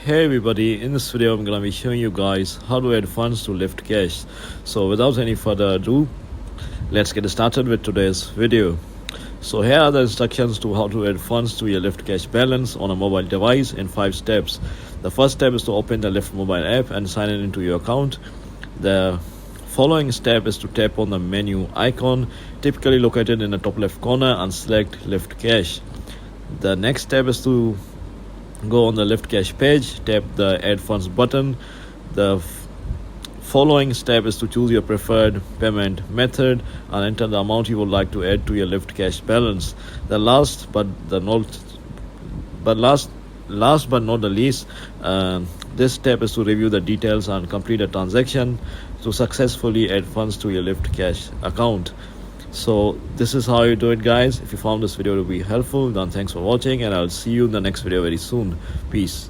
Hey everybody, in this video I'm gonna be showing you guys how to add funds to Lyft Cash. So without any further ado, let's get started with today's video. So here are the instructions to how to add funds to your Lyft Cash balance on a mobile device in 5 steps. The first step is to open the Lyft mobile app and sign in into your account. The following step is to tap on the menu icon, typically located in the top left corner, and select Lyft Cash. The next step is to go on the Lyft Cash page, tap the add funds button. The following step is to choose your preferred payment method and enter the amount you would like to add to your Lyft Cash balance. The last but not the least, this step is to review the details and complete a transaction to successfully add funds to your Lyft Cash account. So this is how you do it, guys. If you found this video to be helpful, then thanks for watching, and I'll see you in the next video very soon. Peace.